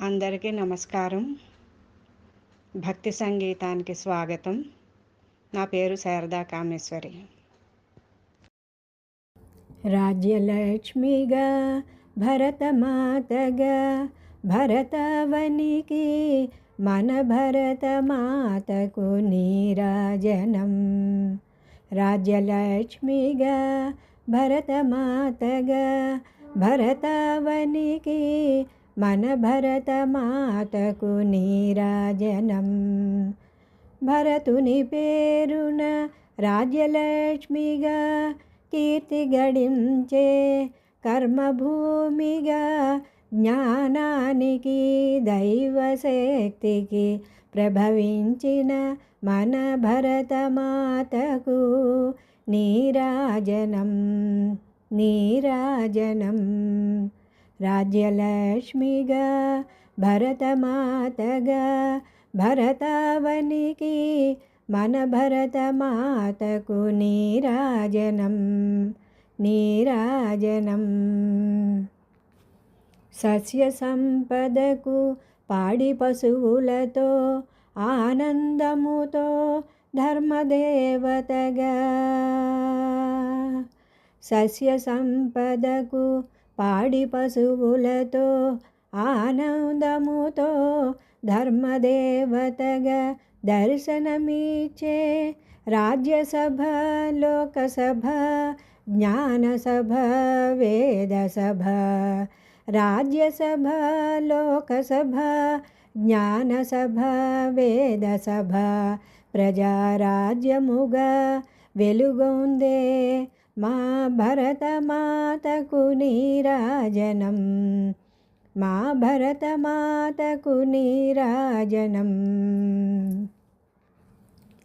అందరికీ నమస్కారం. భక్తి సంగీతానికి స్వాగతం. నా పేరు శారదా కామేశ్వరి. రాజ్యలక్ష్మిగా భరతమాతగా భరతవనికి మన భరతమాతకు నీరాజనం. రాజ్యలక్ష్మిగా భరతమాతగా భరతవనికి మన భరతమాతకు నీరాజనం. భరతుని పేరున రాజ్యలక్ష్మిగా కీర్తి గడించే కర్మభూమిగా జ్ఞానానికి దైవశక్తికి ప్రభవించిన మన భరతమాతకు నీరాజనం నీరాజనం. రాజ్యలక్ష్మిగా భరతమాతగా భరతవనికి మన భరతమాతకు నీరాజనం నీరాజనం. సస్య సంపదకు పాడి పశువులతో ఆనందముతో ధర్మదేవతగా. సస్య సంపదకు పాడి పశువులతో ఆనందముతో ధర్మదేవతగా దర్శనమిచ్చే రాజ్యసభ లోకసభ జ్ఞానసభ వేదసభ. రాజ్యసభ లోకసభ జ్ఞానసభ వేదసభ ప్రజారాజ్యముగా వెలుగొందే మా భరతమాతకు నీరాజనం మా భరతమాతకు నీరాజనం.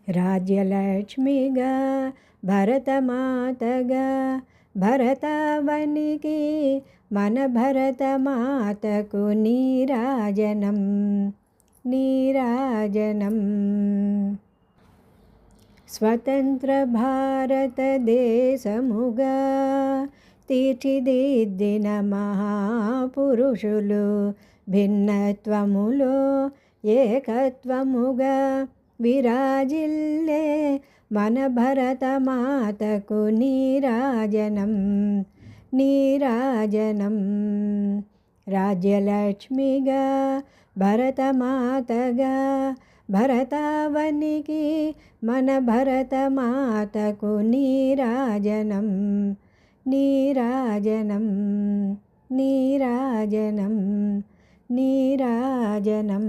రాజ్యలక్ష్మిగా భరతమాతగా భరతవనికి మన భరతమాతకు నీరాజనం నీరాజనం. స్వతంత్ర భారతదేశముగా తీర్చిదిద్దిన మహాపురుషులు భిన్నత్వములో ఏకత్వముగా విరాజిల్లే మన భరతమాతకు నీరాజనం నీరాజనం. రాజ్యలక్ష్మిగా భరతమాతగా భరతవనికి మన భరతమాతకు నీరాజనం నీరాజనం నీరాజనం నీరాజనం.